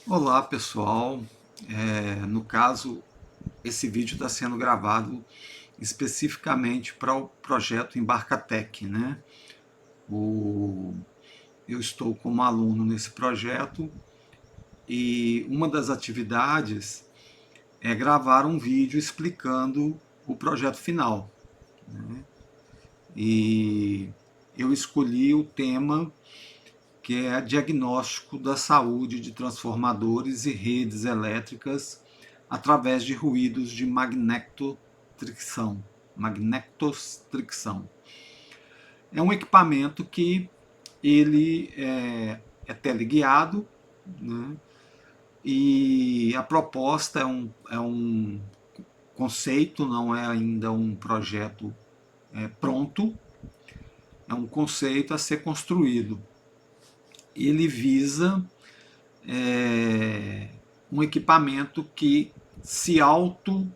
Olá pessoal, no caso esse vídeo está sendo gravado especificamente para o projeto Embarcatec, né? Eu estou como aluno nesse projeto e uma das atividades é gravar um vídeo explicando o projeto final, né? E eu escolhi o tema que é diagnóstico da saúde de transformadores e redes elétricas através de ruídos de magnetostricção. É um equipamento que ele é teleguiado, né? E a proposta é um conceito, não é ainda um projeto pronto, é um conceito a ser construído. Ele visa um equipamento que se auto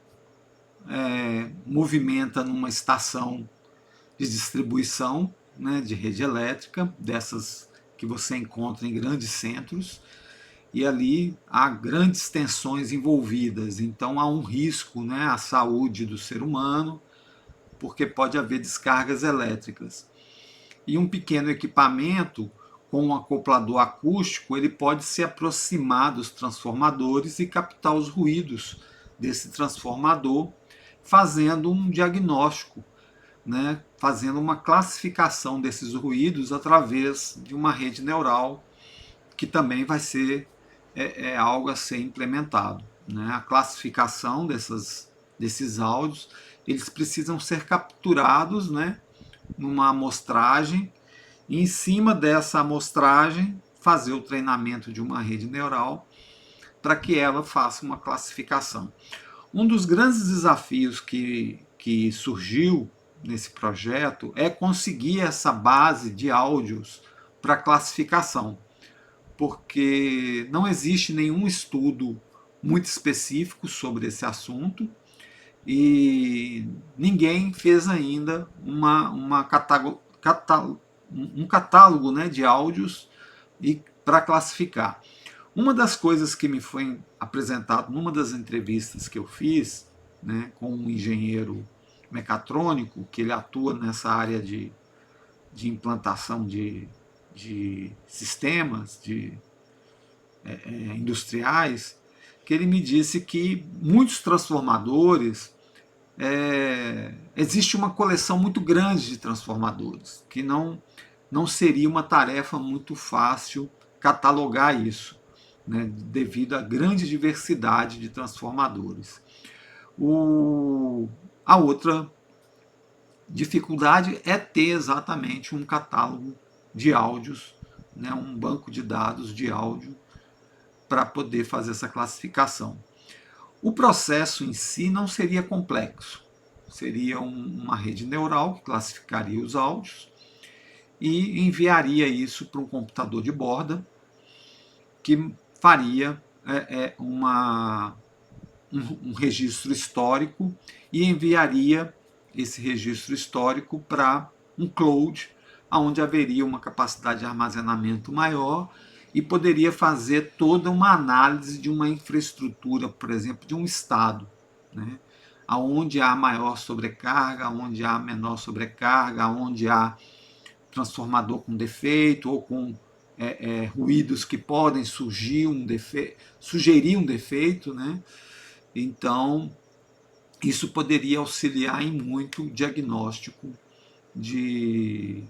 movimenta numa estação de distribuição, né, de rede elétrica, dessas que você encontra em grandes centros, e ali há grandes tensões envolvidas, então há um risco, né, à saúde do ser humano, porque pode haver descargas elétricas. E um pequeno equipamento com um acoplador acústico, ele pode se aproximar dos transformadores e captar os ruídos desse transformador, fazendo um diagnóstico, né, fazendo uma classificação desses ruídos através de uma rede neural, que também vai ser algo a ser implementado. Né? A classificação desses áudios, eles precisam ser capturados, né, numa amostragem, e em cima dessa amostragem fazer o treinamento de uma rede neural para que ela faça uma classificação. Um dos grandes desafios que surgiu nesse projeto é conseguir essa base de áudios para classificação, porque não existe nenhum estudo muito específico sobre esse assunto e ninguém fez ainda um catálogo, né, de áudios para classificar. Uma das coisas que me foi apresentado numa das entrevistas que eu fiz, né, com um engenheiro mecatrônico, que ele atua nessa área de implantação de sistemas industriais, que ele me disse que muitos transformadores, existe uma coleção muito grande de transformadores, que não seria uma tarefa muito fácil catalogar isso, né, devido à grande diversidade de transformadores. A outra dificuldade é ter exatamente um catálogo de áudios, né, um banco de dados de áudio para poder fazer essa classificação. O processo em si não seria complexo, seria uma rede neural que classificaria os áudios e enviaria isso para um computador de borda que faria um registro histórico e enviaria esse registro histórico para um cloud, onde haveria uma capacidade de armazenamento maior e poderia fazer toda uma análise de uma infraestrutura, por exemplo, de um estado, né? Onde há maior sobrecarga, onde há menor sobrecarga, onde há transformador com defeito ou com ruídos que podem sugerir um defeito, né? Então, isso poderia auxiliar em muito o diagnóstico de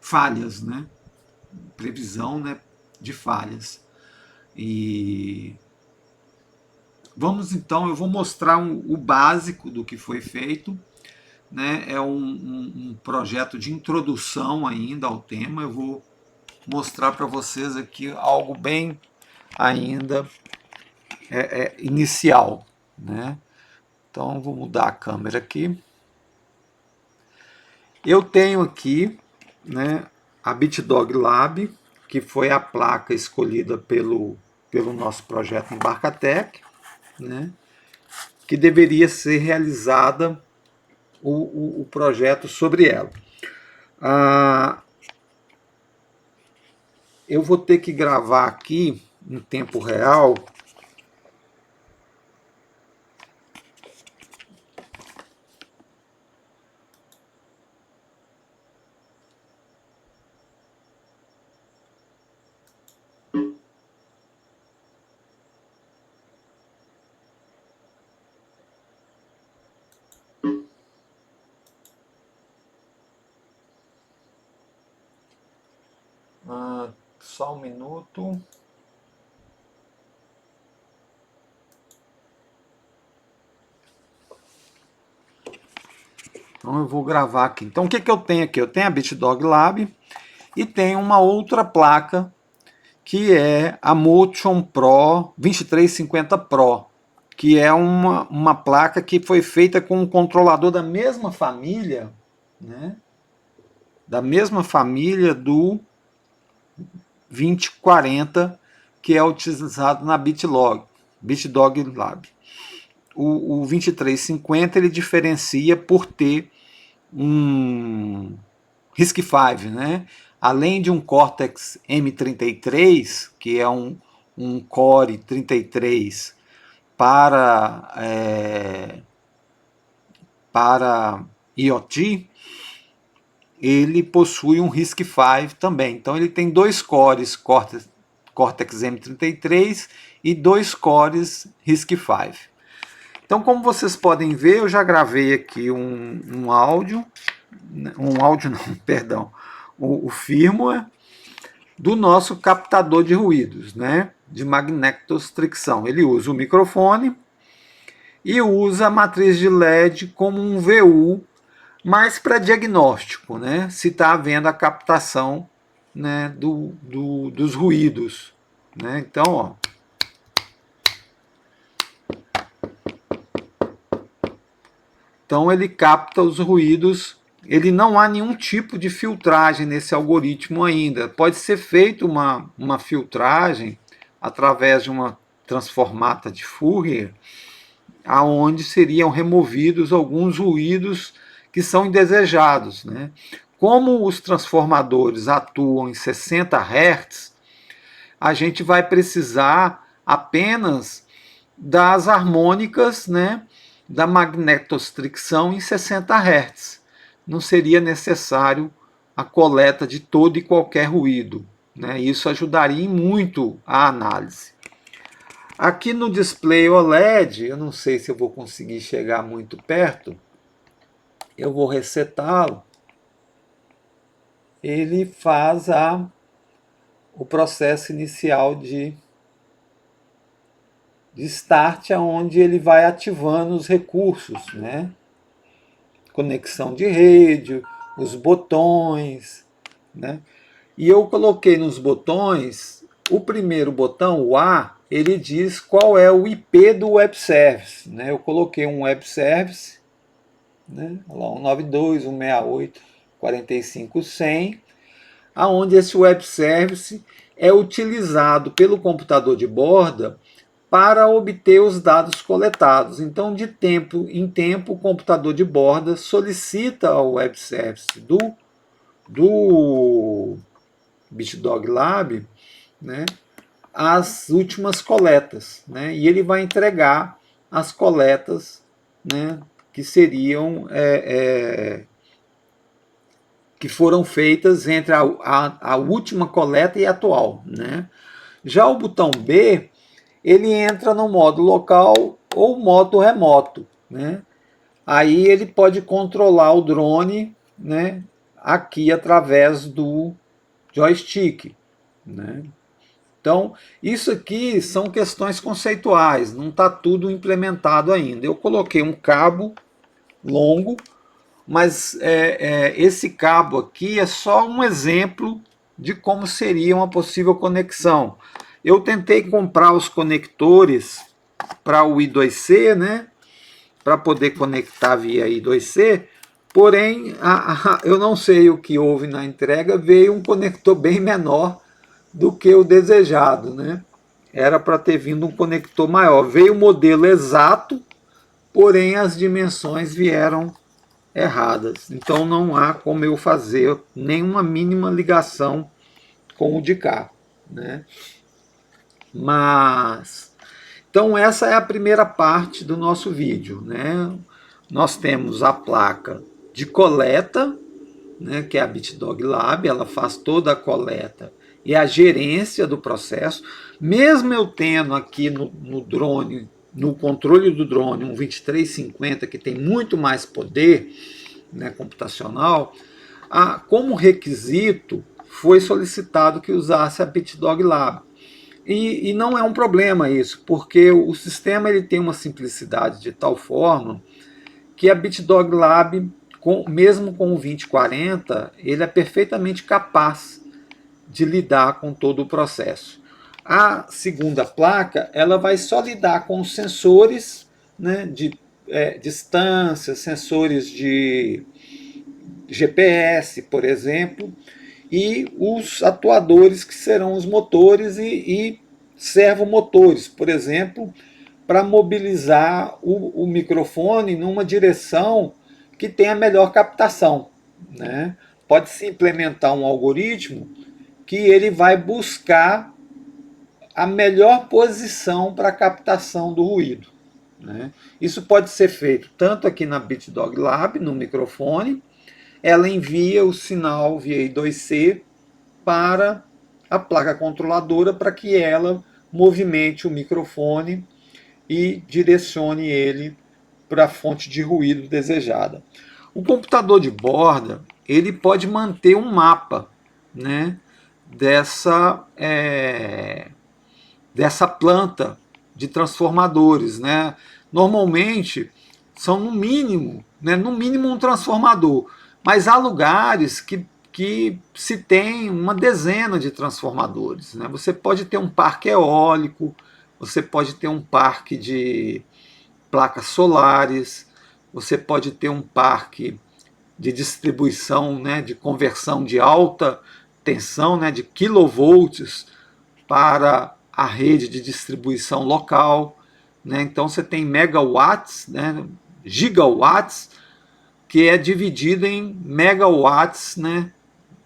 falhas, né? Previsão, né, de falhas. E vamos então, eu vou mostrar o básico do que foi feito, né? É um projeto de introdução ainda ao tema. Eu vou mostrar para vocês aqui algo bem ainda inicial, né? Então vou mudar a câmera aqui. Eu tenho aqui, né, a BitDog Lab, que foi a placa escolhida pelo nosso projeto Embarcatec, né, que deveria ser realizada o projeto sobre ela. Eu vou ter que gravar aqui em tempo real, só um minuto. Então eu vou gravar aqui. Então o que, que eu tenho aqui? Eu tenho a BitDog Lab e tenho uma outra placa que é a Motion Pro 2350 Pro, que é uma placa que foi feita com um controlador da mesma família, né? Da mesma família do 2040, que é utilizado na BitDog Lab. O 2350 ele diferencia por ter um RISC-V, né? Além de um Cortex M33, que é um Core 33 para IoT, ele possui um RISC-V também. Então ele tem dois cores Cortex M33 e dois cores RISC-V. Então, como vocês podem ver, eu já gravei aqui um áudio não, perdão, o firmware do nosso captador de ruídos, né, de magnetostricção. Ele usa o microfone e usa a matriz de LED como um VU, mais para diagnóstico, né, se está havendo a captação, né, dos ruídos, né. Então, ó, então ele capta os ruídos. Ele não há nenhum tipo de filtragem nesse algoritmo ainda. Pode ser feita uma filtragem através de uma transformata de Fourier, aonde seriam removidos alguns ruídos que são indesejados, né? Como os transformadores atuam em 60 Hz, a gente vai precisar apenas das harmônicas, né, da magnetostricção em 60 Hz. Não seria necessário a coleta de todo e qualquer ruído, né? Isso ajudaria muito a análise. Aqui no display OLED, eu não sei se eu vou conseguir chegar muito perto, eu vou resetá-lo. Ele faz o processo inicial de start, onde ele vai ativando os recursos, né? Conexão de rede, os botões, né? E eu coloquei nos botões, o primeiro botão, o A, ele diz qual é o IP do web service, né? Eu coloquei um web service, né? 192.168.45.100, aonde esse web service é utilizado pelo computador de borda para obter os dados coletados. Então, de tempo em tempo, o computador de borda solicita ao web service do BitDog Lab, né, as últimas coletas, né, e ele vai entregar as coletas, né, que seriam que foram feitas entre a última coleta e a atual, né. Já o botão B, ele entra no modo local ou modo remoto, né? Aí ele pode controlar o drone, né, aqui através do joystick, né? Então, isso aqui são questões conceituais, não está tudo implementado ainda. Eu coloquei um cabo longo, mas esse cabo aqui é só um exemplo de como seria uma possível conexão. Eu tentei comprar os conectores para o I2C, né, para poder conectar via I2C, porém, eu não sei o que houve na entrega, veio um conector bem menor do que o desejado, né? Era para ter vindo um conector maior. Veio o modelo exato, porém as dimensões vieram erradas. Então não há como eu fazer nenhuma mínima ligação com o de cá, né? Mas então essa é a primeira parte do nosso vídeo, né? Nós temos a placa de coleta, né, que é a BitDog Lab, ela faz toda a coleta e a gerência do processo. Mesmo eu tendo aqui no drone, no controle do drone, um 2350 que tem muito mais poder, né, computacional, como requisito foi solicitado que usasse a BitDog Lab. E não é um problema isso, porque o sistema ele tem uma simplicidade de tal forma que a BitDog Lab, mesmo com o 2040, ele é perfeitamente capaz de lidar com todo o processo. A segunda placa, ela vai só lidar com os sensores, né, de distância, sensores de GPS, por exemplo, e os atuadores que serão os motores e servomotores, por exemplo, para mobilizar o microfone numa direção que tenha melhor captação, né? Pode-se implementar um algoritmo que ele vai buscar a melhor posição para a captação do ruído, né? Isso pode ser feito tanto aqui na BitDog Lab, no microfone, ela envia o sinal via I2C para a placa controladora para que ela movimente o microfone e direcione ele para a fonte de ruído desejada. O computador de borda ele pode manter um mapa, né, dessa planta de transformadores, né? Normalmente são no mínimo um transformador, mas há lugares que se tem uma dezena de transformadores, né? Você pode ter um parque eólico, você pode ter um parque de placas solares, você pode ter um parque de distribuição, né, de conversão de alta tensão, né, de kilovolts para a rede de distribuição local, né? Então você tem megawatts, né, gigawatts, que é dividido em megawatts, né,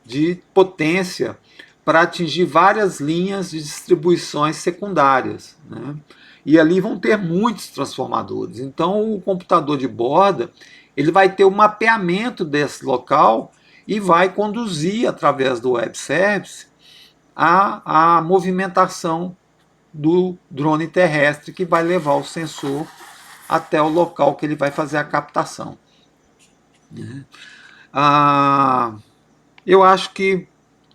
de potência para atingir várias linhas de distribuições secundárias, né? E ali vão ter muitos transformadores. Então o computador de borda ele vai ter o mapeamento desse local e vai conduzir através do web service a movimentação do drone terrestre que vai levar o sensor até o local que ele vai fazer a captação. Eu acho que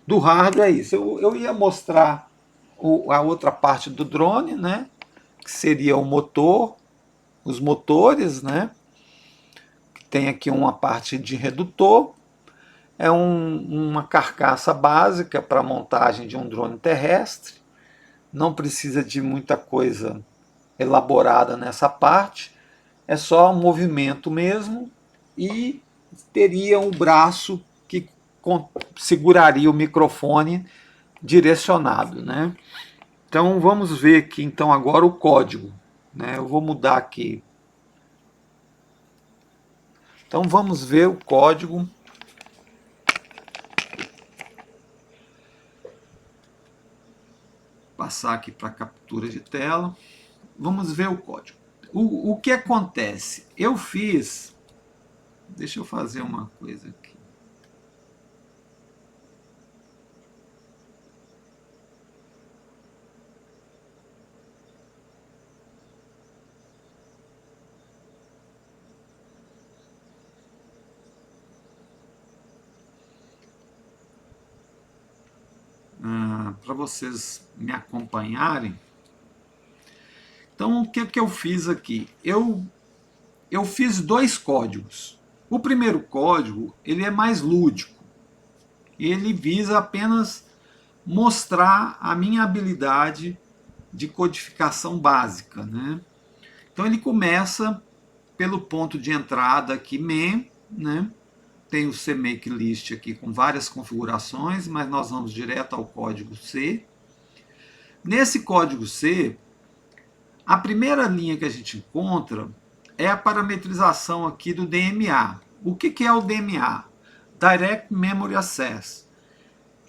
do hardware é isso. Eu ia mostrar a outra parte do drone, né, que seria o motor, os motores, né? Tem aqui uma parte de redutor, é uma carcaça básica para montagem de um drone terrestre, não precisa de muita coisa elaborada nessa parte, é só movimento mesmo e teria um braço que seguraria o microfone direcionado, né? Então vamos ver aqui então agora o código, né? Eu vou mudar aqui. Então vamos ver o código. Passar aqui para captura de tela. Vamos ver o código. O que acontece? Eu fiz... Deixa eu fazer uma coisa aqui. Para vocês me acompanharem. Então, o que eu fiz aqui? Eu fiz dois códigos. O primeiro código ele é mais lúdico. Ele visa apenas mostrar a minha habilidade de codificação básica, né? Então ele começa pelo ponto de entrada aqui, main, né? Tem o CMakeList aqui com várias configurações, mas nós vamos direto ao código C. Nesse código C, a primeira linha que a gente encontra é a parametrização aqui do DMA. O que é o DMA? Direct Memory Access.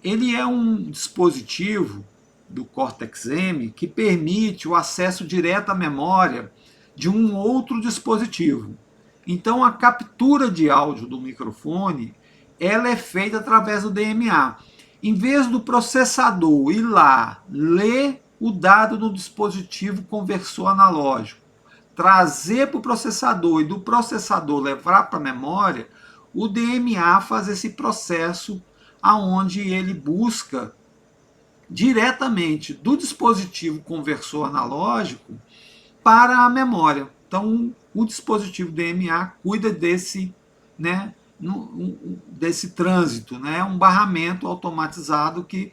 Ele é um dispositivo do Cortex-M que permite o acesso direto à memória de um outro dispositivo. Então, a captura de áudio do microfone ela é feita através do DMA. Em vez do processador ir lá, ler o dado do dispositivo conversor analógico, trazer para o processador e do processador levar para a memória, o DMA faz esse processo aonde ele busca diretamente do dispositivo conversor analógico para a memória. Então, o dispositivo DMA cuida desse, né, desse trânsito, né, um barramento automatizado que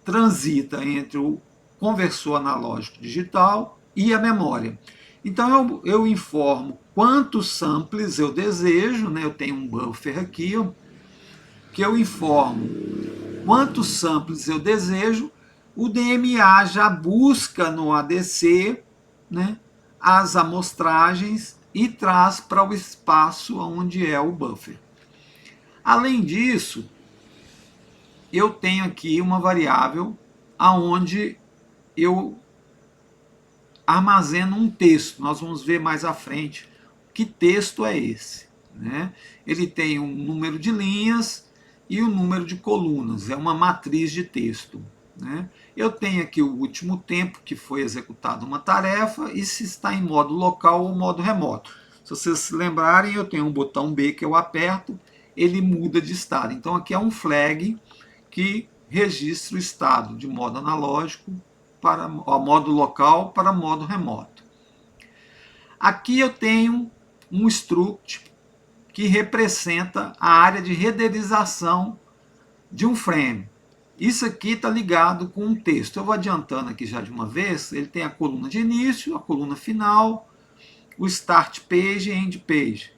transita entre o conversor analógico digital e a memória. Então, eu informo quantos samples eu desejo, né, eu tenho um buffer aqui, que eu informo quantos samples eu desejo, o DMA já busca no ADC, né, as amostragens e traz para o espaço onde é o buffer. Além disso, eu tenho aqui uma variável aonde eu armazeno um texto. Nós vamos ver mais à frente que texto é esse, né? Ele tem um número de linhas e um número de colunas, é uma matriz de texto, né? Eu tenho aqui o último tempo que foi executada uma tarefa e se está em modo local ou modo remoto. Se vocês se lembrarem, eu tenho um botão B que eu aperto, ele muda de estado. Então aqui é um flag que registra o estado de modo analógico para modo local para modo remoto. Aqui eu tenho um struct que representa a área de renderização de um frame. Isso aqui está ligado com um texto. Eu vou adiantando aqui já de uma vez. Ele tem a coluna de início, a coluna final, o start page e end page.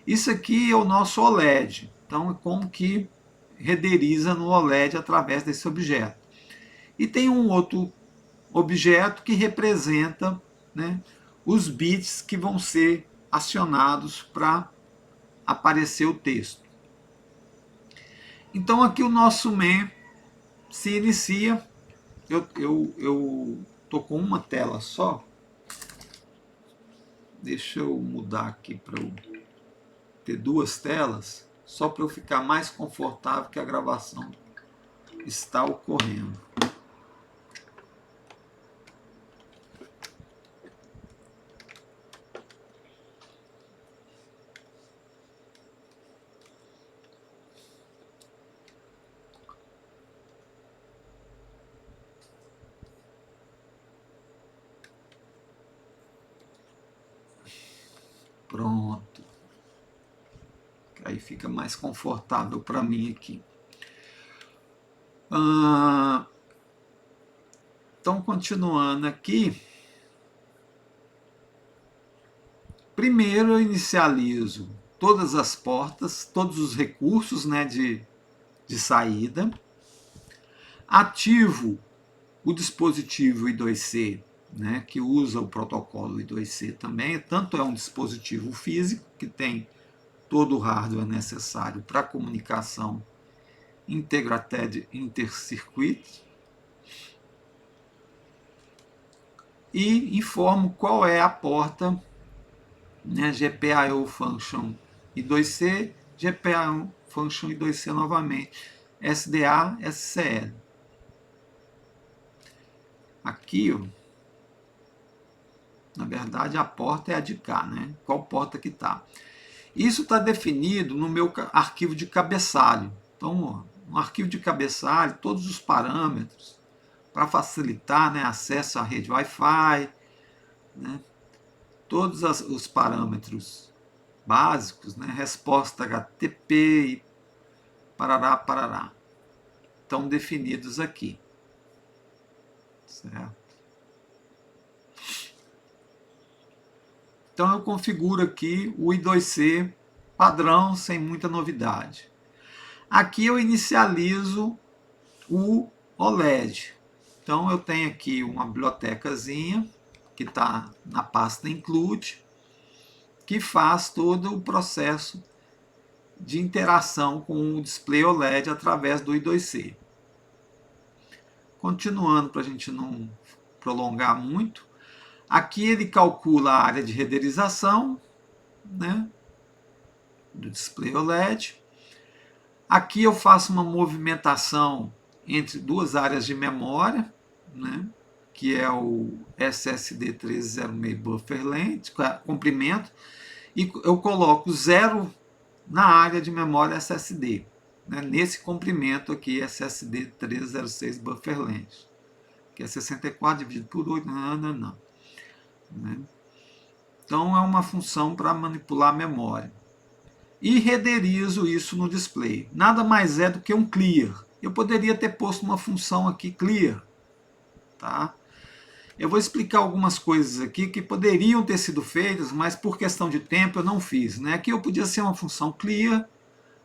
Isso aqui é o nosso OLED. Então, é como que renderiza no OLED através desse objeto. E tem um outro objeto que representa, né, os bits que vão ser acionados para aparecer o texto. Então aqui o nosso main se inicia. Eu tô com uma tela só. Deixa eu mudar aqui para eu ter duas telas, só para eu ficar mais confortável que a gravação está ocorrendo. Pronto. Aí fica mais confortável para mim aqui. Então, continuando aqui. Primeiro eu inicializo todas as portas, todos os recursos, né, de saída. Ativo o dispositivo I2C, né, que usa o protocolo I2C também. Tanto é um dispositivo físico, que tem todo o hardware necessário para comunicação Integrated Intercircuit, e informo qual é a porta, né, GPIO Function I2C, GPIO Function I2C novamente, SDA, SCL. Aqui, ó, na verdade, a porta é a de cá, né? Qual porta que está? Isso está definido no meu arquivo de cabeçalho. Então, ó, no arquivo de cabeçalho, todos os parâmetros para facilitar, né, acesso à rede Wi-Fi, né, todos os parâmetros básicos, né, resposta HTTP e parará, parará, estão definidos aqui. Certo? Então eu configuro aqui o I2C padrão, sem muita novidade. Aqui eu inicializo o OLED. Então eu tenho aqui uma bibliotecazinha que está na pasta include, que faz todo o processo de interação com o display OLED através do I2C. Continuando para a gente não prolongar muito, aqui ele calcula a área de renderização, né, do display OLED. Aqui eu faço uma movimentação entre duas áreas de memória, né, que é o SSD 1306 Buffer Length, comprimento, e eu coloco 0 na área de memória SSD, né, nesse comprimento aqui, SSD 306 Buffer Length, que é 64 dividido por 8, não. Né? Então é uma função para manipular a memória. E renderizo isso no display. Nada mais é do que um clear. Eu poderia ter posto uma função aqui clear. Tá? Eu vou explicar algumas coisas aqui que poderiam ter sido feitas, mas por questão de tempo eu não fiz. Né? Aqui eu podia ser uma função clear,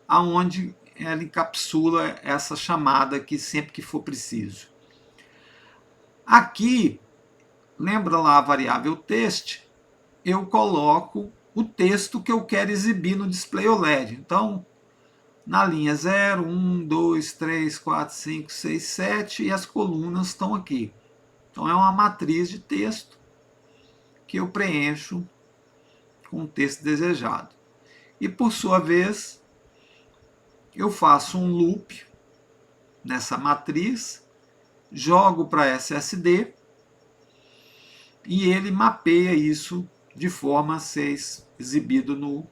aonde ela encapsula essa chamada aqui sempre que for preciso. Aqui, lembra lá a variável text, eu coloco o texto que eu quero exibir no display OLED. Então, na linha 0, 1, 2, 3, 4, 5, 6, 7, e as colunas estão aqui. Então, é uma matriz de texto que eu preencho com o texto desejado. E, por sua vez, eu faço um loop nessa matriz, jogo para SSD, e ele mapeia isso de forma a ser exibido no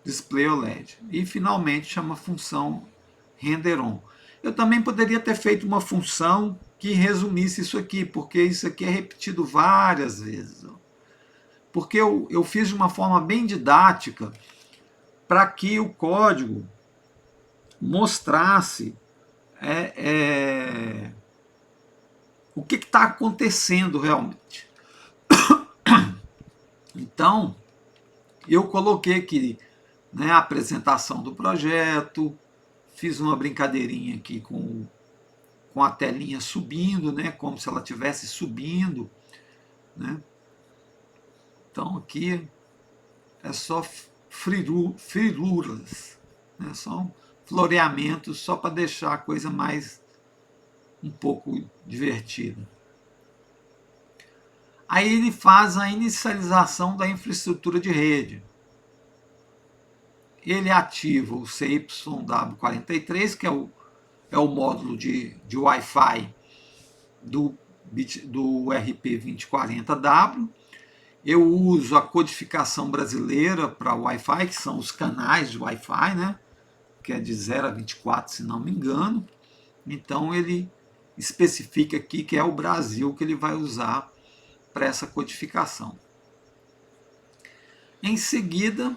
display OLED. E finalmente chama a função renderOn. Eu também poderia ter feito uma função que resumisse isso aqui, porque isso aqui é repetido várias vezes. Porque eu fiz de uma forma bem didática para que o código mostrasse o que está acontecendo realmente. Então, eu coloquei aqui, né, a apresentação do projeto, fiz uma brincadeirinha aqui com a telinha subindo, né, como se ela estivesse subindo. Né. Então, aqui é só friruras, né, são floreamentos só para deixar a coisa mais um pouco divertida. Aí ele faz a inicialização da infraestrutura de rede. Ele ativa o CYW43, que é o módulo de Wi-Fi do RP2040W. Eu uso a codificação brasileira para Wi-Fi, que são os canais de Wi-Fi, né? Que é de 0 a 24, se não me engano. Então ele especifica aqui que é o Brasil que ele vai usar para essa codificação. Em seguida,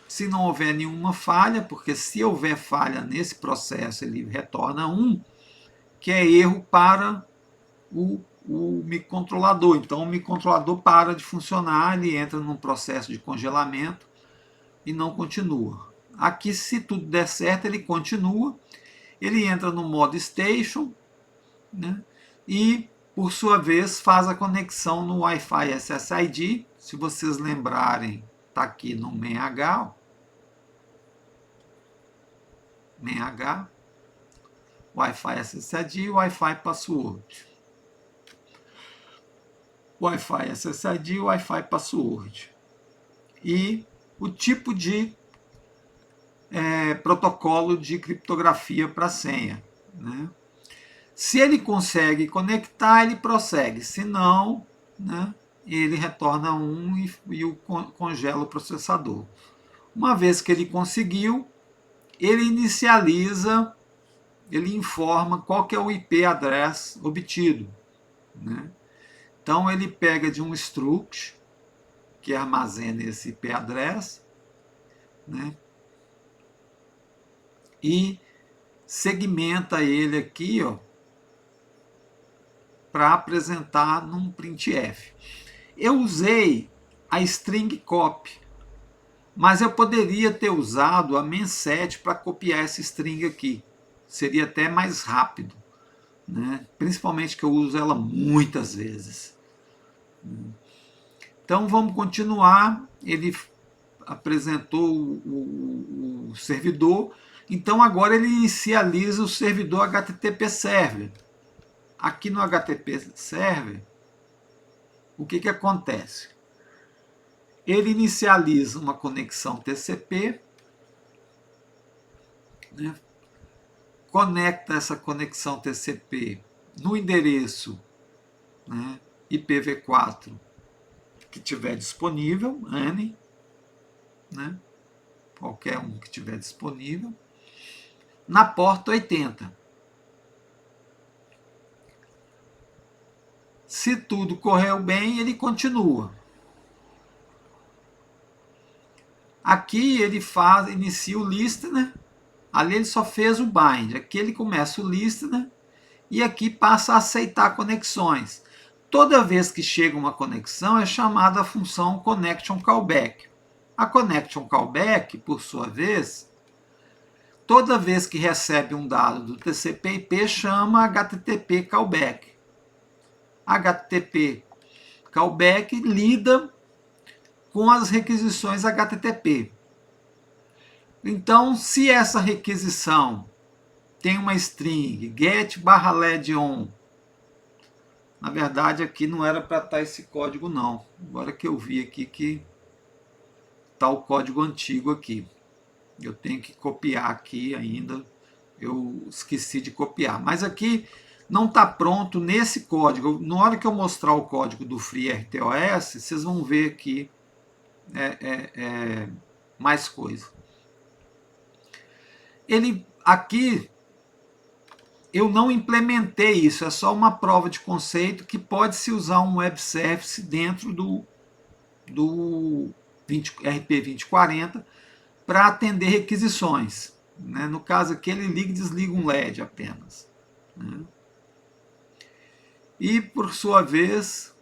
se não houver nenhuma falha, porque se houver falha nesse processo, ele retorna 1, que é erro para o microcontrolador. Então o microcontrolador para de funcionar, ele entra num processo de congelamento e não continua. Aqui, se tudo der certo, ele continua, ele entra no modo Station, né, e por sua vez faz a conexão no Wi-Fi SSID. Se vocês lembrarem, está aqui no MenH, Wi-Fi SSID e Wi-Fi Password. Wi-Fi SSID e Wi-Fi Password. E o tipo de protocolo de criptografia para senha. Né? Se ele consegue conectar, ele prossegue. Se não, né, ele retorna 1 e congela o processador. Uma vez que ele conseguiu, ele inicializa, ele informa qual que é o IP address obtido. Né? Então ele pega de um struct, que armazena esse IP address, né, e segmenta ele aqui, ó, para apresentar num printf. Eu usei a string copy, mas eu poderia ter usado a men7 para copiar essa string aqui. Seria até mais rápido, né? Principalmente que eu uso ela muitas vezes. Então vamos continuar. Ele apresentou o servidor Então agora ele inicializa o servidor HTTP Server. Aqui no HTTP Server, o que acontece? Ele inicializa uma conexão TCP, né? Conecta essa conexão TCP no endereço, né, IPv4 que tiver disponível, ANY, né, qualquer um que tiver disponível, na porta 80. Se tudo correu bem, ele continua. Aqui ele inicia o listener, ali ele só fez o bind, aqui ele começa o listener e aqui passa a aceitar conexões. Toda vez que chega uma conexão é chamada a função connection callback. A connection callback, por sua vez, toda vez que recebe um dado do TCP/IP, chama HTTP callback. HTTP callback lida com as requisições HTTP. Então, se essa requisição tem uma string get/led_on, na verdade aqui não era para estar esse código não, agora que eu vi aqui que está o código antigo aqui, eu tenho que copiar aqui ainda, eu esqueci de copiar, mas aqui não está pronto nesse código. Na hora que eu mostrar o código do FreeRTOS, vocês vão ver aqui mais coisa. Aqui eu não implementei isso, é só uma prova de conceito que pode-se usar um web service dentro do RP2040 para atender requisições. Né? No caso aqui, ele liga e desliga um LED apenas. Né? E, por sua vez,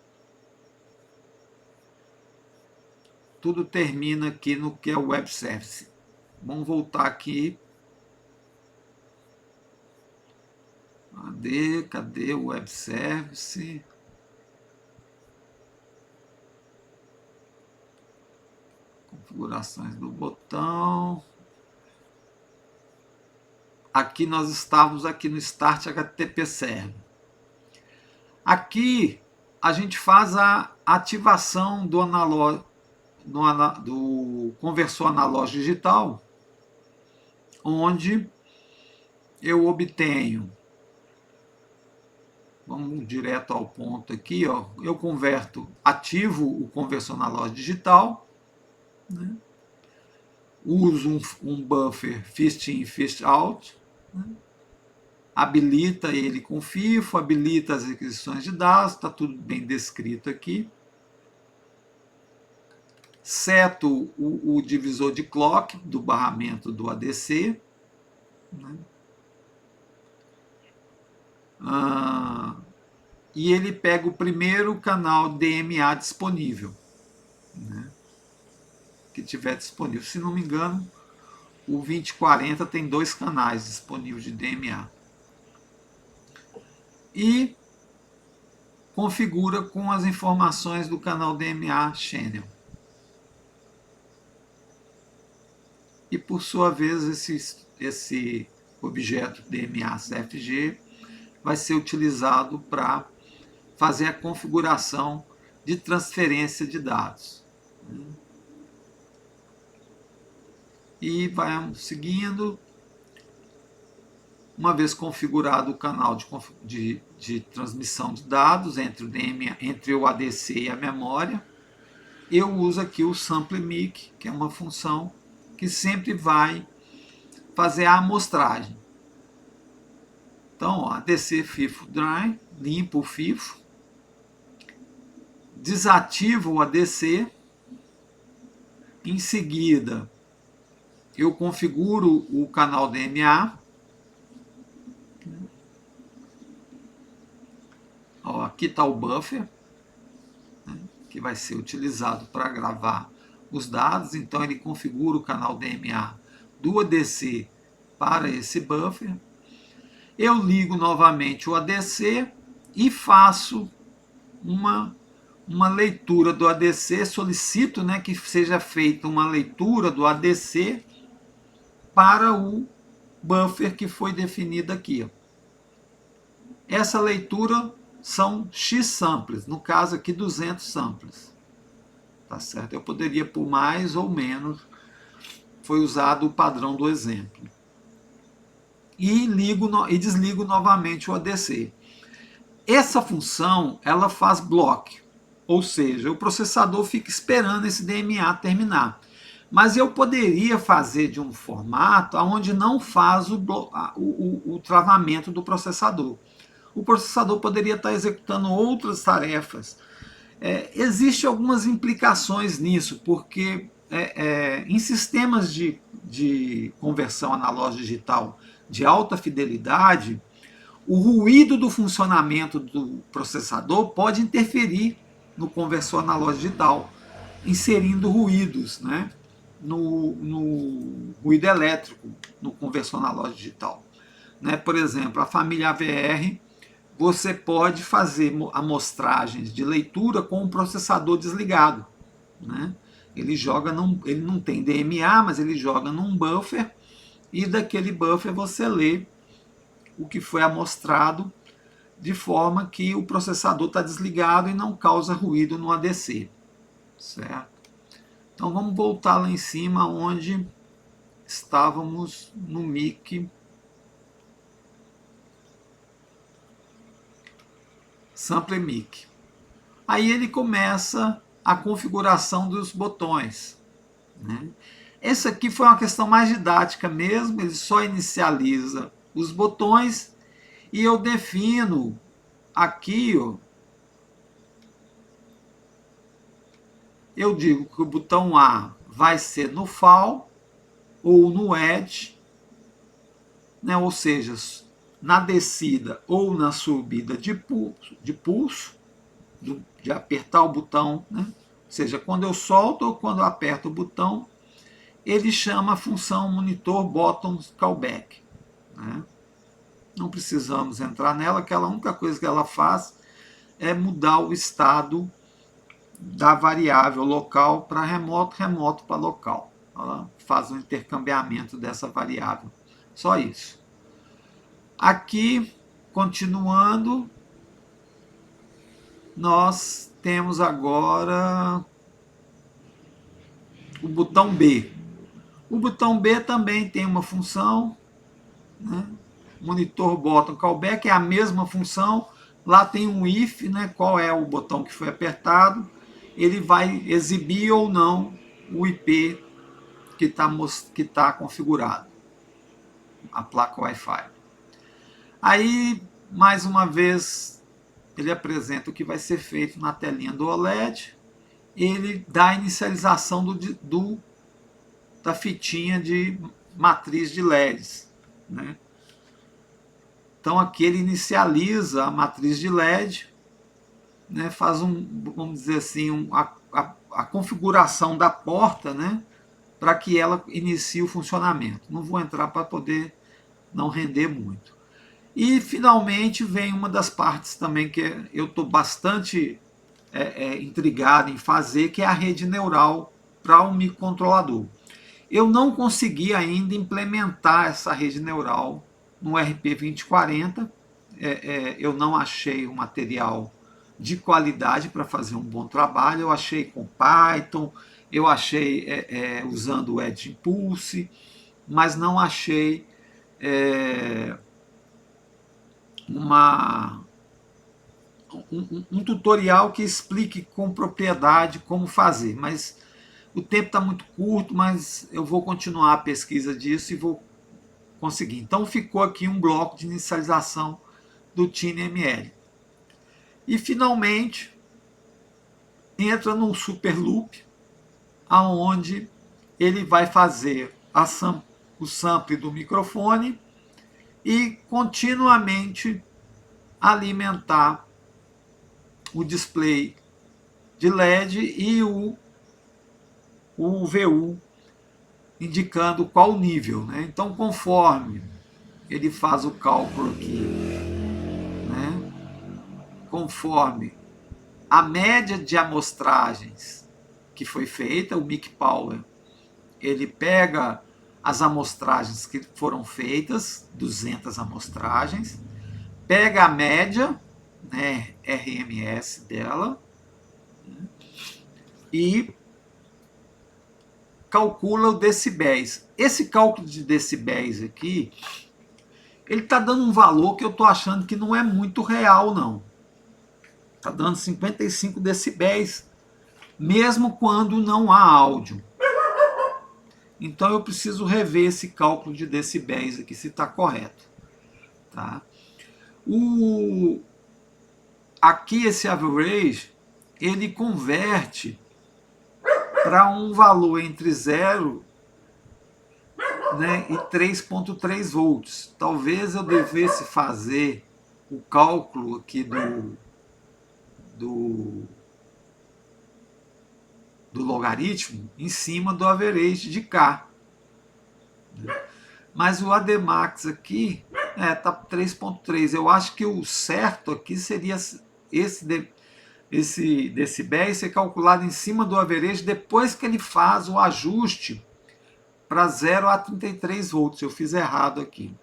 tudo termina aqui no que é o web service. Vamos voltar aqui. Cadê o web service? Configurações do botão. Aqui nós estávamos aqui no Start HTTP Server. Aqui a gente faz a ativação do conversor analógico digital, onde eu obtenho, vamos direto ao ponto aqui, ó, eu ativo o conversor analógico digital, né? Uso um buffer first in, first out, né? Habilita ele com FIFO, habilita as requisições de dados, está tudo bem descrito aqui. Seto o divisor de clock do barramento do ADC. Né? E ele pega o primeiro canal DMA disponível. Né? Que tiver disponível. Se não me engano, o 2040 tem 2 canais disponíveis de DMA. E configura com as informações do canal DMA Channel. E, por sua vez, esse objeto DMA CFG vai ser utilizado para fazer a configuração de transferência de dados. E vamos seguindo. Uma vez configurado o canal de transmissão de dados entre o ADC e a memória, eu uso aqui o SampleMic, que é uma função que sempre vai fazer a amostragem. Então, ó, ADC FIFO Dry, limpo o FIFO, desativo o ADC, em seguida eu configuro o canal DMA. Ó, aqui está o buffer, né, que vai ser utilizado para gravar os dados. Então ele configura o canal DMA do ADC para esse buffer. Eu ligo novamente o ADC e faço uma leitura do ADC, solicito, né, que seja feita uma leitura do ADC para o buffer que foi definida aqui. Essa leitura são X samples, no caso aqui 200 samples. Tá certo? Eu poderia pôr mais ou menos, foi usado o padrão do exemplo. E desligo novamente o ADC. Essa função, ela faz block, ou seja, o processador fica esperando esse DMA terminar. Mas eu poderia fazer de um formato onde não faz o travamento do processador. O processador poderia estar executando outras tarefas. Existem algumas implicações nisso, porque em sistemas de conversão analógica digital de alta fidelidade, o ruído do funcionamento do processador pode interferir no conversor analógico digital, inserindo ruídos, né, no ruído elétrico no conversor analógico digital. Né? Por exemplo, a família AVR, você pode fazer amostragens de leitura com o processador desligado. Né? Ele não tem DMA, mas ele joga num buffer, e daquele buffer você lê o que foi amostrado, de forma que o processador está desligado e não causa ruído no ADC. Certo? Então vamos voltar lá em cima onde estávamos no MIC Sampler MIC. Aí ele começa a configuração dos botões. Né? Essa aqui foi uma questão mais didática mesmo, ele só inicializa os botões e eu defino aqui, ó, eu digo que o botão A vai ser no FAL ou no EDGE, né? Ou seja, na descida ou na subida de pulso, de apertar o botão, né? Ou seja, quando eu solto ou quando eu aperto o botão, ele chama a função monitor buttons callback. Né? Não precisamos entrar nela, que a única coisa que ela faz é mudar o estado da variável local para remoto, remoto para local. Ela faz um intercambiamento dessa variável. Só isso. Aqui, continuando, nós temos agora o botão B. O botão B também tem uma função, né? Monitor button callback é a mesma função. Lá tem um if, né? Qual é o botão que foi apertado. Ele vai exibir ou não o IP que tá configurado, a placa Wi-Fi. Aí, mais uma vez, ele apresenta o que vai ser feito na telinha do OLED. Ele dá a inicialização da fitinha de matriz de LEDs. Né? Então, aqui ele inicializa a matriz de LED, né? Faz vamos dizer assim, a configuração da porta, né? Para que ela inicie o funcionamento. Não vou entrar para poder não render muito. E, finalmente, vem uma das partes também que eu estou bastante intrigado em fazer, que é a rede neural para um microcontrolador. Eu não consegui ainda implementar essa rede neural no RP2040. Eu não achei um material de qualidade para fazer um bom trabalho. Eu achei com Python, eu achei usando o Edge Impulse, mas não achei um tutorial que explique com propriedade como fazer. Mas o tempo está muito curto, mas eu vou continuar a pesquisa disso e vou conseguir. Então ficou aqui um bloco de inicialização do TinyML. E finalmente entra num super loop, aonde ele vai fazer o sample do microfone e continuamente alimentar o display de LED e o VU, indicando qual nível. Né? Então, conforme ele faz o cálculo aqui, né? Conforme a média de amostragens que foi feita, o Mic Power, ele pega as amostragens que foram feitas, 200 amostragens, pega a média, né, RMS dela, e calcula o decibéis. Esse cálculo de decibéis aqui, ele está dando um valor que eu estou achando que não é muito real, não. Está dando 55 decibéis, mesmo quando não há áudio. Então eu preciso rever esse cálculo de decibéis aqui, se está correto. Tá? Aqui esse average, ele converte para um valor entre 0, né, e 3,3 volts. Talvez eu devesse fazer o cálculo aqui do logaritmo em cima do average de K. Mas o ADMAX aqui tá 3,3. Eu acho que o certo aqui seria esse decibéis ser calculado em cima do average depois que ele faz o ajuste para 0 a 33 volts. Eu fiz errado aqui.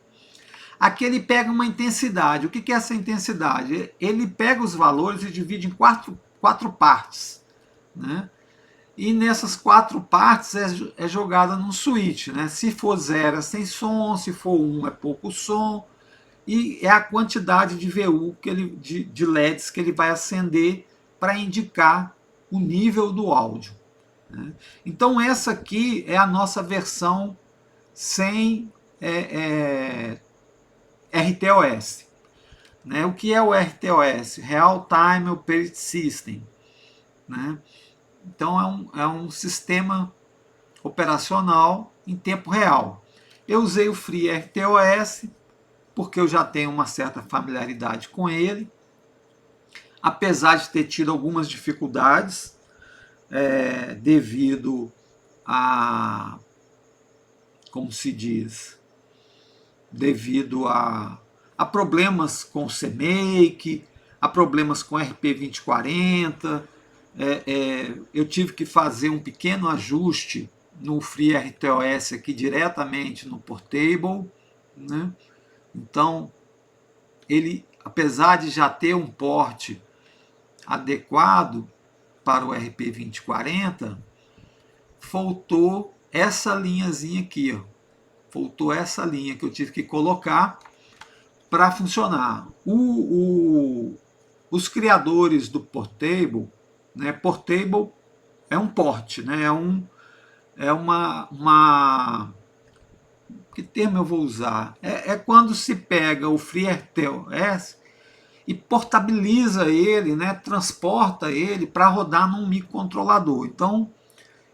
Aqui ele pega uma intensidade. O que é essa intensidade? Ele pega os valores e divide em quatro partes, né? E nessas 4 partes é jogada num switch, né? Se for 0 é sem som, se for 1 é pouco som, e é a quantidade de VU de LEDs que ele vai acender para indicar o nível do áudio, né? Então essa aqui é a nossa versão sem RTOS. Né? O que é o RTOS? Real Time Operating System. Né? Então é um sistema operacional em tempo real. Eu usei o FreeRTOS porque eu já tenho uma certa familiaridade com ele, apesar de ter tido algumas dificuldades devido a, como se diz, devido a problemas com o CMake, a problemas com RP2040. Eu tive que fazer um pequeno ajuste no FreeRTOS aqui diretamente no Portable, né? Então, ele, apesar de já ter um porte adequado para o RP2040, faltou essa linhazinha aqui, ó. Faltou essa linha que eu tive que colocar para funcionar. Os criadores do Portable, né? Portable é um porte, né? Que termo eu vou usar? É quando se pega o FreeRTOS e portabiliza ele, né? Transporta ele para rodar num microcontrolador. Então,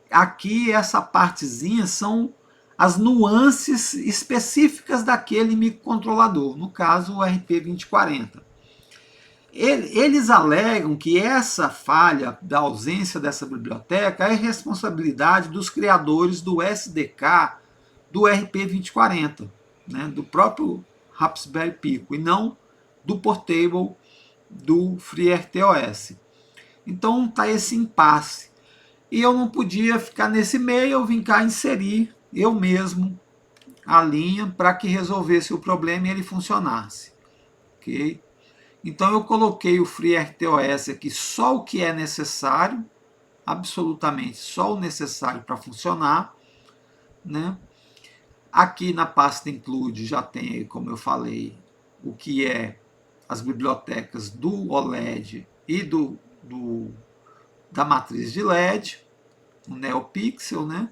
aqui essa partezinha são as nuances específicas daquele microcontrolador, no caso o RP2040. Eles alegam que essa falha da ausência dessa biblioteca é responsabilidade dos criadores do SDK do RP2040, né, do próprio Raspberry Pico, e não do Portable do FreeRTOS. Então está esse impasse. E eu não podia ficar nesse meio, eu vim cá inserir eu mesmo a linha para que resolvesse o problema e ele funcionasse. Ok? Então eu coloquei o FreeRTOS aqui só o que é necessário, absolutamente só o necessário para funcionar, né? Aqui na pasta include já tem, como eu falei, o que é as bibliotecas do OLED e da matriz de LED, o NeoPixel, né?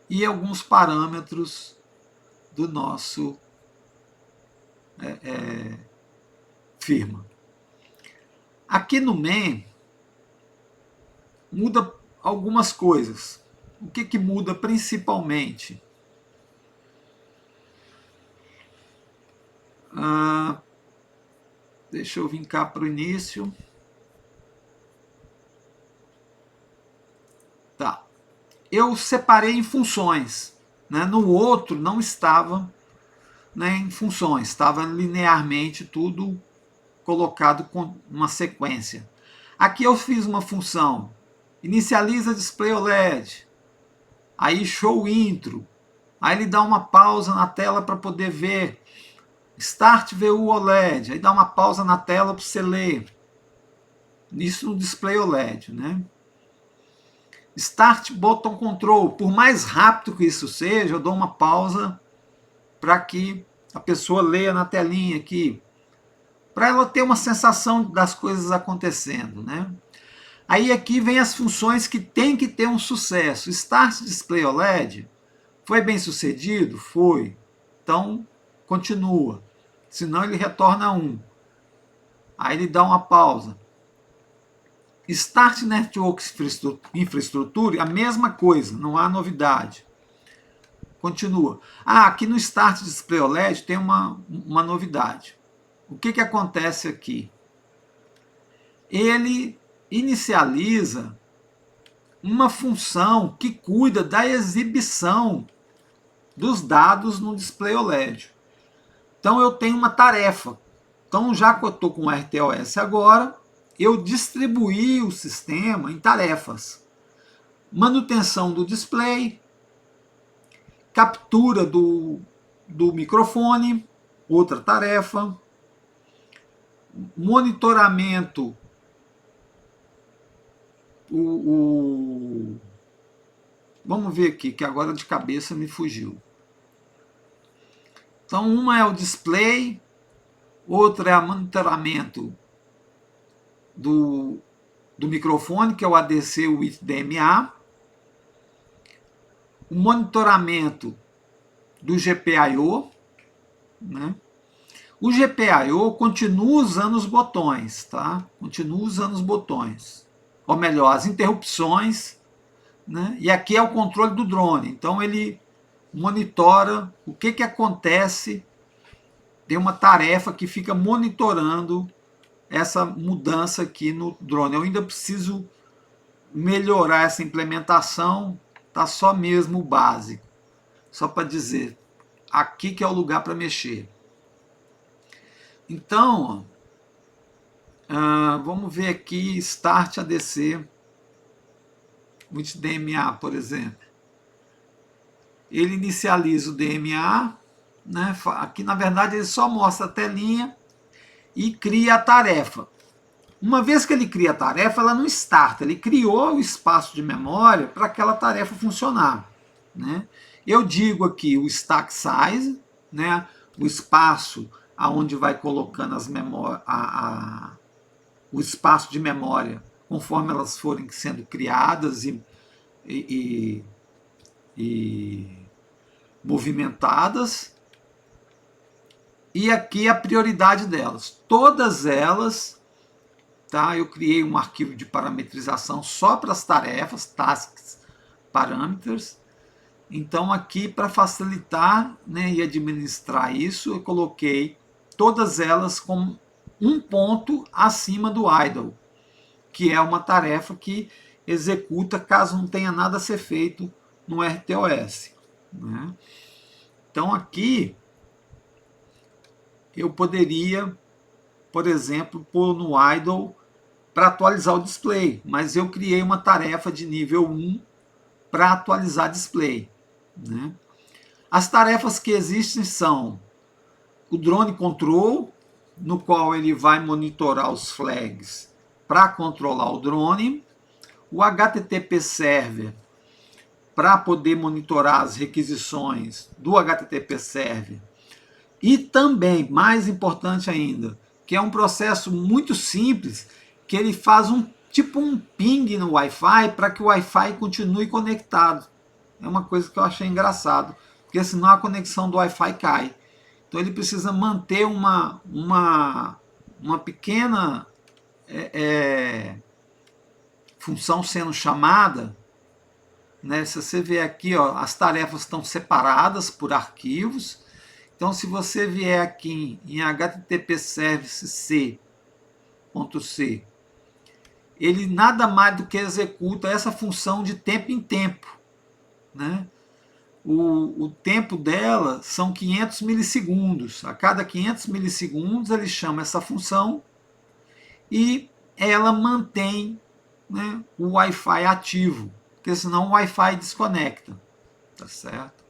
E alguns parâmetros do nosso firma. Aqui no main muda algumas coisas. O que muda principalmente? Deixa eu vir cá para o início. Tá. Eu separei em funções, né? No outro não estava, né, em funções, estava linearmente tudo colocado com uma sequência. Aqui eu fiz uma função, inicializa display OLED, Aí show intro. Aí ele dá uma pausa na tela para poder ver. Start VU OLED. Aí dá uma pausa na tela para você ler. Isso no display OLED, né? Start Button Control. Por mais rápido que isso seja, eu dou uma pausa para que a pessoa leia na telinha aqui, para ela ter uma sensação das coisas acontecendo, né? Aí aqui vem as funções que tem que ter um sucesso. Start Display OLED, foi bem sucedido? Foi. Então, continua. Senão ele retorna 1. Aí ele dá uma pausa. Start Network Infrastructure, a mesma coisa, não há novidade. Continua. Aqui no Start Display OLED tem uma novidade. O que acontece aqui? Ele inicializa uma função que cuida da exibição dos dados no display OLED. Então eu tenho uma tarefa. Então já que eu estou com o RTOS agora, eu distribuí o sistema em tarefas. Manutenção do display, captura do microfone, outra tarefa, monitoramento, vamos ver aqui, que agora de cabeça me fugiu. Então, uma é o display, outra é o monitoramento do microfone, que é o ADC with DMA, o monitoramento do GPIO, né? O GPIO continua usando os botões, tá? Continua usando os botões. Ou melhor, as interrupções, né? E aqui é o controle do drone. Então ele monitora o que acontece. Tem uma tarefa que fica monitorando essa mudança aqui no drone. Eu ainda preciso melhorar essa implementação, tá só mesmo o básico. Só para dizer, aqui que é o lugar para mexer. Então, vamos ver aqui, Start ADC, with DMA, por exemplo. Ele inicializa o DMA, né? Aqui na verdade ele só mostra a telinha e cria a tarefa. Uma vez que ele cria a tarefa, ela não starta, ele criou o espaço de memória para aquela tarefa funcionar, né? Eu digo aqui o stack size, né? O espaço aonde vai colocando as memórias, o espaço de memória conforme elas forem sendo criadas e movimentadas. E aqui a prioridade delas. Todas elas, tá? Eu criei um arquivo de parametrização só para as tarefas, tasks, parameters. Então aqui, para facilitar, né, e administrar isso, eu coloquei todas elas com um ponto acima do idle, que é uma tarefa que executa caso não tenha nada a ser feito no RTOS, né? Então aqui eu poderia, por exemplo, pôr no idle para atualizar o display, mas eu criei uma tarefa de nível 1 para atualizar display, né? As tarefas que existem são o drone control, no qual ele vai monitorar os flags para controlar o drone, o HTTP server para poder monitorar as requisições do HTTP server, e também, mais importante ainda, que é um processo muito simples, que ele faz tipo um ping no Wi-Fi para que o Wi-Fi continue conectado. É uma coisa que eu achei engraçado, porque senão a conexão do Wi-Fi cai. Então ele precisa manter uma pequena função sendo chamada, né? Se você ver aqui, ó, as tarefas estão separadas por arquivos. Então se você vier aqui em HTTP Service C, ele nada mais do que executa essa função de tempo em tempo, né? O tempo dela são 500 milissegundos. A cada 500 milissegundos ele chama essa função e ela mantém, né, o Wi-Fi ativo, porque senão o Wi-Fi desconecta. tá certo?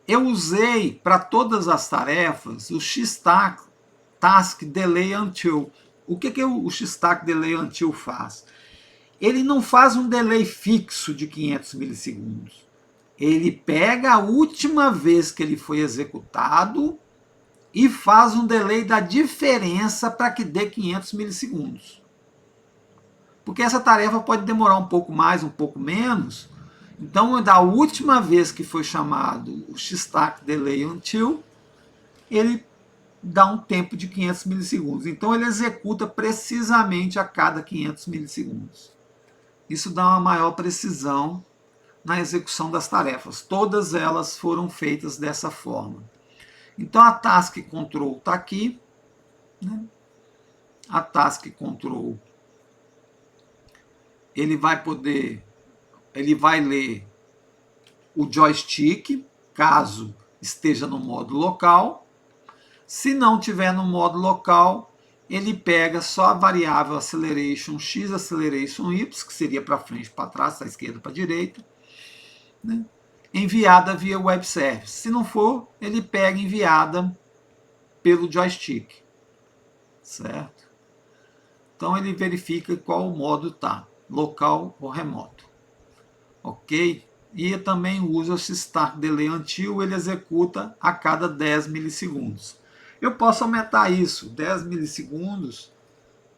Eu usei para todas as tarefas o X-Task Delay Until. O que o X-Task Delay Until faz? Ele não faz um delay fixo de 500 milissegundos. Ele pega a última vez que ele foi executado e faz um delay da diferença para que dê 500 milissegundos. Porque essa tarefa pode demorar um pouco mais, um pouco menos. Então, da última vez que foi chamado o X-Task Delay Until, ele dá um tempo de 500 milissegundos. Então, ele executa precisamente a cada 500 milissegundos. Isso dá uma maior precisão na execução das tarefas. Todas elas foram feitas dessa forma. Então, a Task Control está aqui. Né? A Task Control, ele vai ler o joystick, caso esteja no modo local. Se não tiver no modo local, ele pega só a variável acceleration x, acceleration y, que seria para frente, para trás, da esquerda para a direita, né? Enviada via web service. Se não for, ele pega enviada pelo joystick, certo? Então ele verifica qual modo está, local ou remoto, ok? E também usa o Start Delay Until, ele executa a cada 10 milissegundos. Eu posso aumentar isso, 10 milissegundos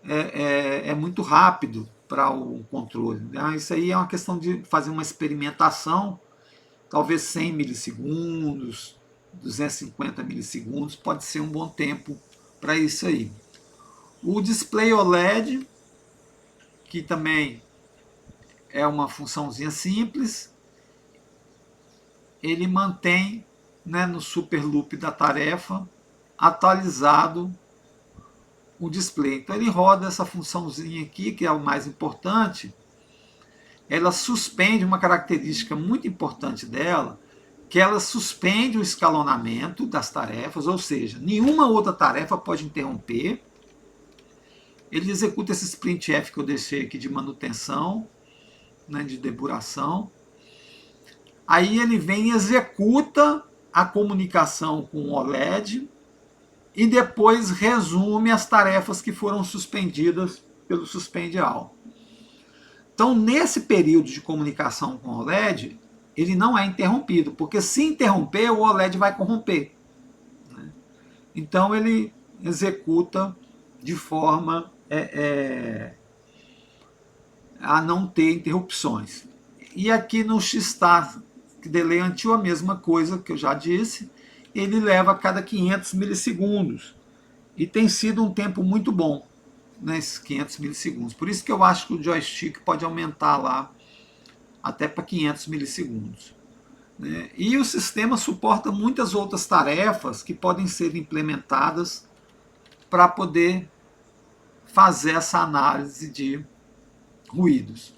é muito rápido para o controle. Né? Isso aí é uma questão de fazer uma experimentação, talvez 100 milissegundos, 250 milissegundos, pode ser um bom tempo para isso aí. O Display OLED, que também é uma funçãozinha simples, ele mantém, né, no super loop da tarefa atualizado o display. Então ele roda essa funçãozinha aqui, que é o mais importante. Ela suspende uma característica muito importante dela, que ela suspende o escalonamento das tarefas, ou seja, nenhuma outra tarefa pode interromper. Ele executa esse printf que eu deixei aqui de manutenção, né, de depuração. Aí ele vem e executa a comunicação com o OLED e depois resume as tarefas que foram suspendidas pelo Suspend All. Então, nesse período de comunicação com o OLED, ele não é interrompido, porque se interromper, o OLED vai corromper. Né? Então, ele executa de forma a não ter interrupções. E aqui no X-Task Delay Until, a mesma coisa que eu já disse, ele leva a cada 500 milissegundos. E tem sido um tempo muito bom, nesses 500 milissegundos. Por isso que eu acho que o joystick pode aumentar lá até para 500 milissegundos. Né? E o sistema suporta muitas outras tarefas que podem ser implementadas para poder fazer essa análise de ruídos.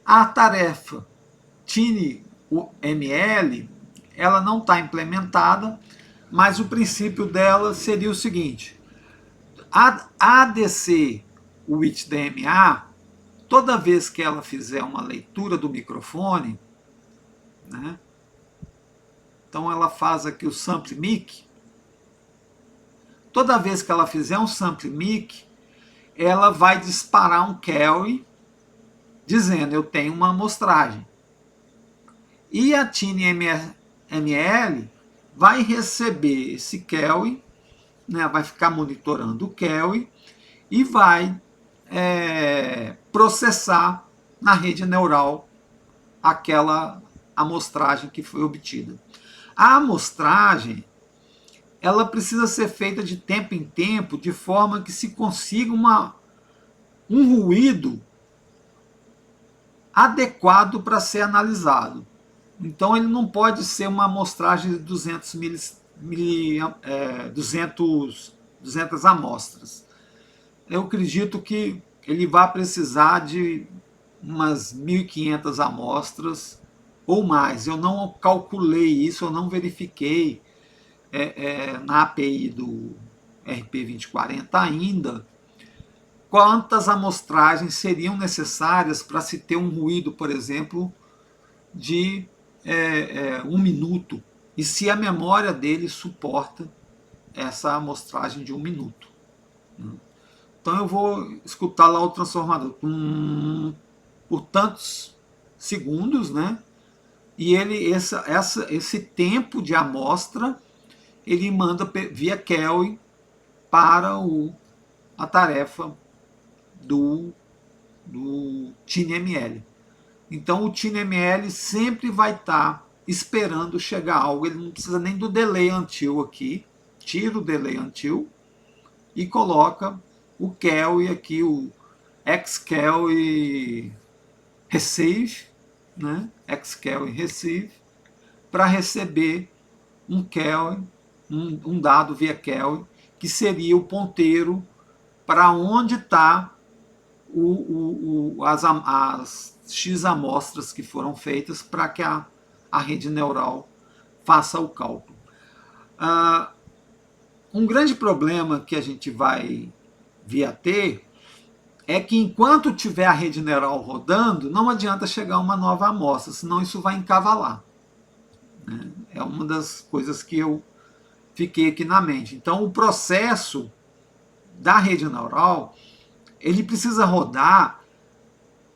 A tarefa TinyML, ela não está implementada, mas o princípio dela seria o seguinte: a ADC with DMA, toda vez que ela fizer uma leitura do microfone, né, então ela faz aqui o sample mic, toda vez que ela fizer um sample mic, ela vai disparar um carry dizendo eu tenho uma amostragem. E a TinyML vai receber esse carry, né, vai ficar monitorando o carry e vai processar na rede neural aquela amostragem que foi obtida. A amostragem, ela precisa ser feita de tempo em tempo, de forma que se consiga um ruído adequado para ser analisado. Então ele não pode ser uma amostragem de 200 amostras. Eu acredito que ele vai precisar de umas 1.500 amostras ou mais. Eu não calculei isso, eu não verifiquei na API do RP2040 ainda quantas amostragens seriam necessárias para se ter um ruído, por exemplo, de 1 minuto, e se a memória dele suporta essa amostragem de 1 minuto. Então eu vou escutar lá o transformador por tantos segundos, né? E ele, esse tempo de amostra, ele manda via Kelvin para a tarefa do TinyML. Então o TinyML sempre vai estar esperando chegar algo, ele não precisa nem do delay until aqui, tira o delay until e coloca o Kelvin aqui, o xKelvin receive, né? xKelvin receive, para receber um Kelvin, um dado via Kelvin, que seria o ponteiro para onde está as X amostras que foram feitas para que a rede neural faça o cálculo. Um grande problema que a gente vai vir a ter é que enquanto tiver a rede neural rodando, não adianta chegar uma nova amostra, senão isso vai encavalar. É uma das coisas que eu fiquei aqui na mente. Então, o processo da rede neural, ele precisa rodar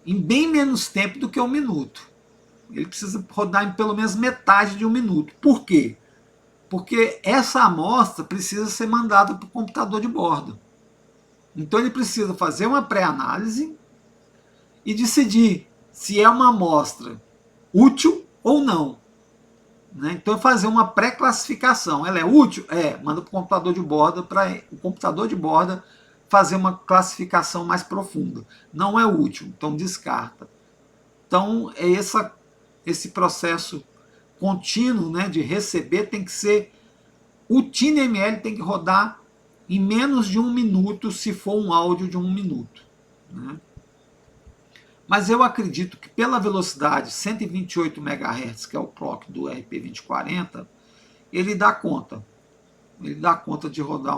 em bem menos tempo do que 1 minuto. Ele precisa rodar em pelo menos metade de 1 minuto. Por quê? Porque essa amostra precisa ser mandada para o computador de bordo. Então ele precisa fazer uma pré-análise e decidir se é uma amostra útil ou não. Então fazer uma pré-classificação. Ela é útil? Manda para o computador de bordo, para o computador de bordo fazer uma classificação mais profunda. Não é útil, então descarta. Então é esse processo contínuo, né, de receber, tem que ser, o TinyML tem que rodar em menos de 1 minuto, se for um áudio de 1 minuto. Né? Mas eu acredito que pela velocidade 128 MHz, que é o clock do RP2040, ele dá conta. Ele dá conta de rodar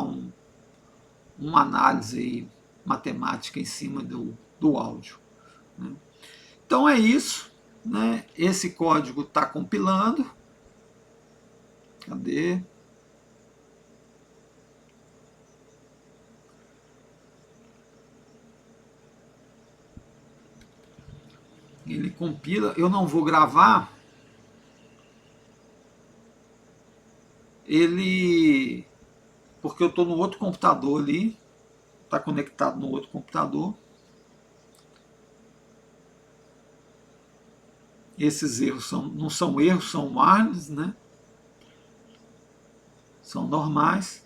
uma análise aí, matemática em cima do áudio. Né? Então é isso. Né? Esse código está compilando. Cadê? Ele compila. Eu não vou gravar. Porque eu estou no outro computador ali. Está conectado no outro computador. Esses erros não são erros, são wireless, né? São normais.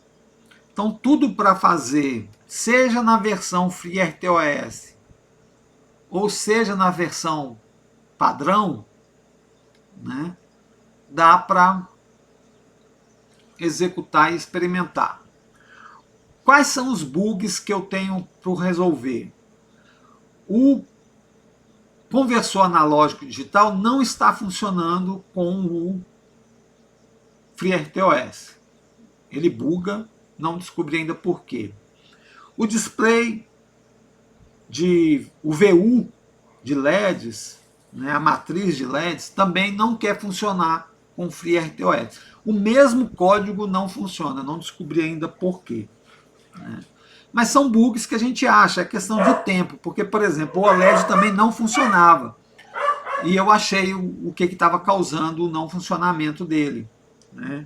Então, tudo para fazer, seja na versão FreeRTOS, ou seja na versão padrão, né? Dá para executar e experimentar. Quais são os bugs que eu tenho para resolver? O conversor analógico digital não está funcionando com o FreeRTOS. Ele buga, não descobri ainda por quê. O display o VU de LEDs, né, a matriz de LEDs, também não quer funcionar com o FreeRTOS. O mesmo código não funciona, não descobri ainda por quê. Né? Mas são bugs que a gente acha, é questão de tempo, porque, por exemplo, o OLED também não funcionava. E eu achei o que estava causando o não funcionamento dele. Né?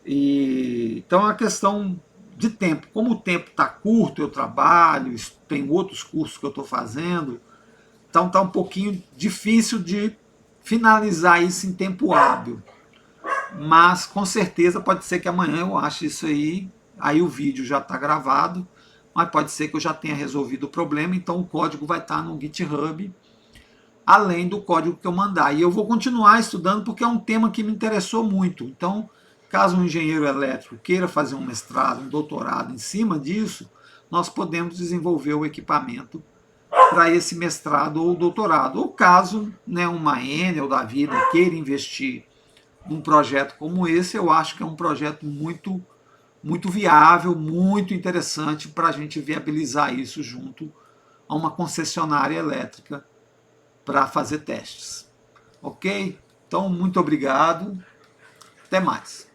Então é uma questão de tempo. Como o tempo está curto, eu trabalho, tem outros cursos que eu estou fazendo, então está um pouquinho difícil de finalizar isso em tempo hábil. Mas com certeza pode ser que amanhã eu ache isso aí o vídeo já está gravado, mas pode ser que eu já tenha resolvido o problema, então o código vai estar no GitHub, além do código que eu mandar. E eu vou continuar estudando porque é um tema que me interessou muito. Então, caso um engenheiro elétrico queira fazer um mestrado, um doutorado em cima disso, nós podemos desenvolver o equipamento para esse mestrado ou doutorado. Ou caso, né, uma Enel da vida queira investir num projeto como esse, eu acho que é um projeto muito, muito viável, muito interessante para a gente viabilizar isso junto a uma concessionária elétrica para fazer testes. Ok? Então, muito obrigado. Até mais.